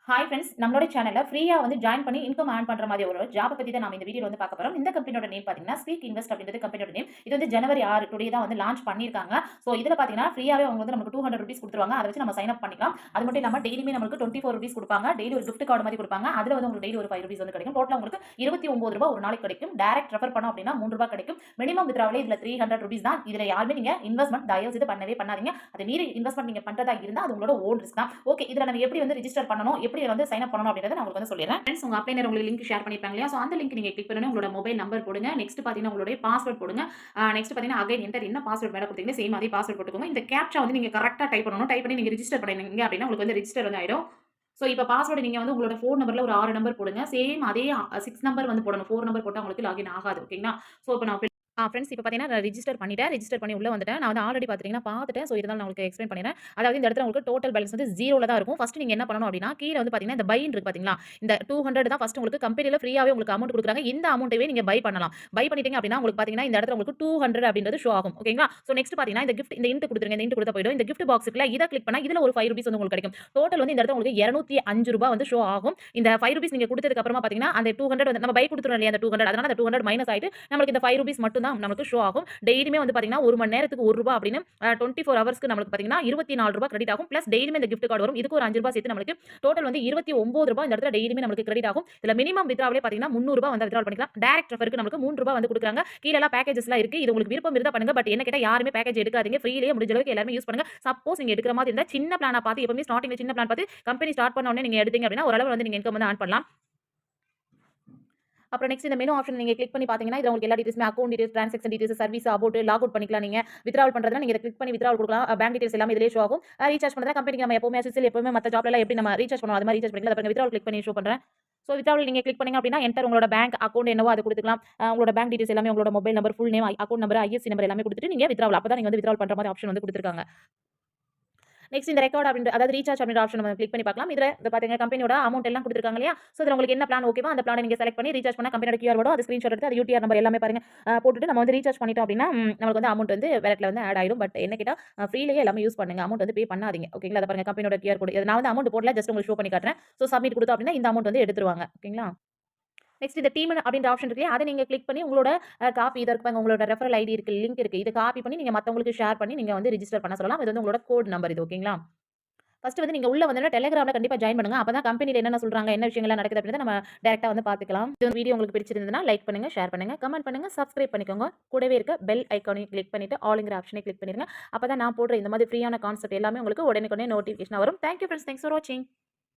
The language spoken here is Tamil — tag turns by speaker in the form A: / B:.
A: ஹாய் ஃப்ரெண்ட்ஸ், நம்மளோட சேனல்ல ஃப்ரீயா வந்து ஜாயின் பண்ணி இன்கம் ஏர்ன் பண்ற மாதிரி ஒரு ஜாப் பத்தி தான் நாம இந்த வீடியோல வந்து பார்க்க போறோம். இந்த கம்பெனியோட நேம் பாத்தீங்கன்னா ஸ்பீக் இன்வெஸ்ட் அப்படின்றது கம்பெனியோட நேம். இது வந்து ஜனவரி 6 டுடே தான் வந்து லான்ச் பண்ணிருக்காங்க. சோ இதுல பாத்தீங்கன்னா ஃப்ரீயாவே அவங்க வந்து நமக்கு ₹200 குடுத்துருவாங்க. அத வச்சு நம்ம சைன் அப் பண்ணிக்கலாம். அது மட்டும் இல்லாம டெய்லியுமே நமக்கு ₹24 குடுப்பாங்க. டெய்லி ஒரு கிஃப்ட் கார்டு மாதிரி குடுப்பாங்க. அதுல வந்து உங்களுக்கு டெய்லி ஒரு ₹5 வந்து கிடைக்கும். டோட்டலா உங்களுக்கு ₹29 ஒரு நாளைக்கு கிடைக்கும். டைரக்ட் ரெஃபர் பண்ணோம் அப்படின்னா ₹3 கிடைக்கும். மினிமம் வித்ட்ராவலே இதுல ₹300 தான். இதுல யாருமே நீங்க இன்வெஸ்ட்மென்ட் தயவு செய்து பண்ணவே பண்ணாதீங்க. அது மீறி இன்வெஸ்ட்மென்ட் நீங்க பண்றதா இருந்தா அது உங்களோட ஓன் ரிஸ்க் தான். ஓகே, இதுல நம்ம எப்படி வந்து ரிஜிஸ்டர் பண்ணணும், எப்படி வந்து சைன் அப் பண்ணணும் அப்படின்றத நான் உங்களுக்கு வந்து சொல்லிடுறேன். ஃப்ரெண்ட்ஸ், உங்க அப்ளைனர் உங்களுக்கு லிங்க் ஷேர் பண்ணிருப்பாங்க இல்லையா? சோ அந்த லிங்க் நீங்க கிளிக் பண்ணனும். உங்களோட மொபைல் நம்பர் போடுங்க. நெக்ஸ்ட் பாத்தீங்கன்னா உங்களுடைய பாஸ்வேர்ட் போடுங்க. நெக்ஸ்ட் பாத்தீங்கன்னா அகைன் என்டர் என்ன பாஸ்வேர்ட் மேல குடுத்தீங்களோ சேம் அதே பாஸ்வேர்ட் போட்டுக்கோங்க. இந்த கேப்சா வந்து நீங்க கரெக்ட்டா டைப் பண்ணனும். டைப் பண்ணி நீங்க ரிஜிஸ்டர் பண்ணீங்க அப்படின்னா உங்களுக்கு வந்து ரிஜிஸ்டர் வந்து ஆயிடும். சோ இப்ப பாஸ்வேர்ட் நீங்க வந்து உங்களோட ஃபோன் நம்பர்ல ஒரு 6 நம்பர் போடுங்க. சேம் அதே 6 நம்பர் வந்து போடணும். 4 நம்பர் போட்டா உங்களுக்கு லாகின் ஆகாது. ஓகேங்களா? சோ இப்ப நான் ஃப்ரெண்ட்ஸ், இப்ப பார்த்தீங்கன்னா நான் ரிஜிஸ்டர் பண்ணிட்டேன். ரிஜிஸ்டர் பண்ணி உள்ள வந்துட்டேன். நான் வந்து ஆல்ரெடி பார்த்துட்டேன். சோ இருந்தாலும் நான் உங்களுக்கு எக்ஸ்பிளைன் பண்ணிறேன். அதாவது இந்த இடத்துல உங்களுக்கு டோட்டல் பேலன்ஸ் வந்து 0ல தான் இருக்கும். ஃபர்ஸ்ட் நீங்க என்ன பண்ணணும் அப்படின்னா, கீழ வந்து பார்த்தீங்கன்னா இந்த பைன்னு இருக்கு பார்த்தீங்களா? இந்த 200 தான் ஃபர்ஸ்ட் உங்களுக்கு கம்பெனில ஃப்ரீயாவே உங்களுக்கு அமௌண்ட் குடுக்குறாங்க. இந்த அமௌண்ட்டவே நீங்க பை பண்ணலாம். பை பண்ணிட்டீங்க அப்படின்னா உங்களுக்கு பார்த்தீங்கன்னா இந்த இடத்துல உங்களுக்கு 200 அப்படின்றது ஷோ ஆகும். ஓகேங்களா? சோ நெக்ஸ்ட் பார்த்தீங்கன்னா இந்த கிஃப்ட் இந்த இன்ட் குடுத்துருங்க. இந்த இன்ட் குடுத்தா போய்டும். இந்த கிஃப்ட் பாக்ஸ் இருக்குல்ல, இத கிளிக் பண்ணா இதுல ஒரு ₹5 வந்து உங்களுக்கு கிடைக்கும். டோட்டல் வந்து இந்த இடத்துல உங்களுக்கு ₹205 வந்து ஷோ ஆகும். இந்த ₹5 நீங்க குடுத்ததுக்கு அப்புறமா பார்த்தீங்கன்னா அந்த 200 வந்து நம்ம பை குடுத்துறோம் இல்லையா? அந்த 200 அதனால அந்த 200 மைனஸ் ஆயிட்டு நமக்கு இந்த ₹5 மட்டும் தான் நமக்கு ஷோ ஆகும். டெய்லியுமே வந்து பார்த்தீங்கன்னா 1 மணி நேரத்துக்கு ₹1 அப்படின்னு 24 ஹவர்ஸ்க்கு நம்மளுக்கு பார்த்தீங்கன்னா ₹24 கிரெடிட் ஆகும். பிளஸ் டெய்லியுமே இந்த கிஃப்ட் கார்டு வரும். இதுக்கு ஒரு ₹5 சேர்த்து நம்மளுக்கு டோட்டல் வந்து ₹29 இந்த இடத்துல டெய்லியுமே நமக்கு கிரெடிட் ஆகும். இதுல மினிமம் வித்ட்ராவலே பார்த்தீங்கன்னா ₹300 வந்து வித்ட்ராவல் பண்ணிக்கலாம். டைரக்ட் ரெஃபருக்கு நமக்கு ₹3 வந்து குடுக்குறாங்க. கீழலாம் பேக்கேஜஸ்லாம் இருக்கு. இது உங்களுக்கு விருப்பம் இருந்தா பண்ணுங்க. பட் என்ன கேட்டா யாருமே பேக்கேஜ் எடுக்காதீங்க. ஃப்ரீலயே முடிஞ்ச அளவுக்கு எல்லாருமே யூஸ் பண்ணுங்க. சப்போஸ் நீங்க எடுக்கிற மாதிரி இருந்தா சின்ன பிளானா பார்த்து எப்பவுமே ஸ்டார்டிங்ல சின்ன பிளான் பார்த்து கம்பெனி ஸ்டார்ட் பண்ண உடனே நீங்க எடுத்தீங்க அப்படின்னா ஓரளவு வந்து நீங்க இன்கம் வந்து ஏர்ன் பண்ணலாம். அப்புறம் நெக்ஸ்ட் இந்த மெனு ஆப்ஷன் நீங்க கிளிக் பண்ணி பார்த்தீங்கன்னா, இதுல உங்களுக்கு எல்லா டீடைல்ஸுமே account details, transaction details, service about, log out பண்ணிக்கலாம் நீங்க. வித்ட்ராவல் பண்றதுனா நீங்க இத கிளிக் பண்ணி வித்ட்ராவல் குடுக்கலாம். பேங்க் டீடைல்ஸ் எல்லாமே இதிலேயே ஷோ ஆகும். ரீசார்ஜ் பண்றதுனா கம்பெனிக்கு நம்ம எப்பவுமே அஸ் யூசுவல் எப்பவுமே மத்த ஜாப்லலாம் எப்படி நம்ம ரீசார்ஜ் பண்ணுவோம், அது மாரி ரீசார்ஜ் பண்ணிக்கலாம். அத பாருங்க வித்ட்ராவல் கிளிக் பண்ணி ஷோ பண்றேன். சோ வித்ட்ராவல் நீங்க கிளிக் பண்ணீங்க அப்படின்னா, என்டர் உங்களோட பேங்க் அக்கவுண்ட் என்னவோ அத குடுத்துக்கலாம். உங்களோட பேங்க் டீடைல்ஸ் எல்லாமே உங்களோட mobile number, full name, account number, IFSC number எல்லாமே குடுத்துட்டு நீங்க வித்ட்ராவல் அப்பதான் நீங்க வந்து வித்ட்ராவல் பண்ற மாரி ஆப்ஷன் வந்து குடுத்துருக்காங்க. நெக்ஸ்ட் இந்த ரெக்கார்ட் அப்படின்ற அதாவது ரீசார்ஜ் அப்படின்ற ஆப்ஷன் நம்ம கிளிக் பண்ணி பார்க்கலாம். இதுல இந்த பாத்தீங்க கம்பெனியோட அமௌண்ட் எல்லாம் குடுத்துருக்காங்க இல்லையா? சோ இதுல உங்களுக்கு என்ன பிளான் ஓகேவோ அந்த பிளான நீங்க செலக்ட் பண்ணி ரீசார்ஜ் பண்ணா கம்பெனியோட கியூஆர் வரும். அது ஸ்கிரீன்ஷாட் எடுத்து அது யூடிஆர் நம்பர் எல்லாமே பாருங்க போட்டுட்டு நம்ம வந்து ரீசார்ஜ் பண்ணிட்டோம் அப்படின்னா, நமக்கு வந்து அமௌண்ட் வந்து வேலட்ல வந்து ஆட் ஆயிடும். பட் என்ன கேட்டா ஃப்ரீலயே எல்லாமே யூஸ் பண்ணுங்க. அமௌண்ட் வந்து பே பண்ணாதீங்க. ஓகேங்களா? அத பாருங்க கம்பெனியோட கியூஆர் கோட். நான் வந்து அமௌண்ட் போடல. ஜஸ்ட் உங்களுக்கு ஷோ பண்ணி காட்டுறேன். சோ சப்மிட் குடுத்தோம் அப்படின்னா இந்த அமௌண்ட் வந்து எடுத்துருவாங்க. ஓகேங்களா? நெக்ஸ்ட் இந்த டீம் அப்படின்ற ஆப்ஷன் இருக்கு இல்லையா? அத நீங்க கிளிக் பண்ணி உங்களோட காப்பி இத இருக்கு பாருங்க. உங்களோட ரெஃபரல் ஐடி இருக்கு, லிங்க் இருக்கு. இத காப்பி பண்ணி நீங்க மத்தவங்களுக்கு ஷேர் பண்ணி நீங்க வந்து ரிஜிஸ்டர் பண்ண சொல்லலாம். இது வந்து உங்களோட கோட் நம்பர் இது. ஓகேங்களா? ஃபர்ஸ்ட் வந்து நீங்க உள்ள வந்தோனே டெலிகிராம்ல கண்டிப்பா ஜாயின் பண்ணுங்க. அப்பதான் கம்பெனில என்னென்ன சொல்றாங்க, என்ன விஷயங்கள்லாம் நடக்குது அப்படின்றத நம்ம டைரக்ட்டா வந்து பார்த்துக்கலாம். இந்த வீடியோ உங்களுக்கு பிடிச்சிருந்ததுன்னா லைக் பண்ணுங்க, ஷேர் பண்ணுங்க, கமெண்ட் பண்ணுங்க, சப்ஸ்கிரைப் பண்ணிக்கோங்க. கூடவே இருக்க பெல் ஐகானையும் கிளிக் பண்ணிட்டு ஆல்ங்கிற ஆப்ஷனை கிளிக் பண்ணிருங்க. அப்பதான் நான் போடுற இந்த மாதிரி ஃப்ரீயான கான்செப்ட் எல்லாமே உங்களுக்கு உடனுக்குடனே நோட்டிஃபிகேஷனா வரும். Thank you friends. Thanks for வாட்சிங்.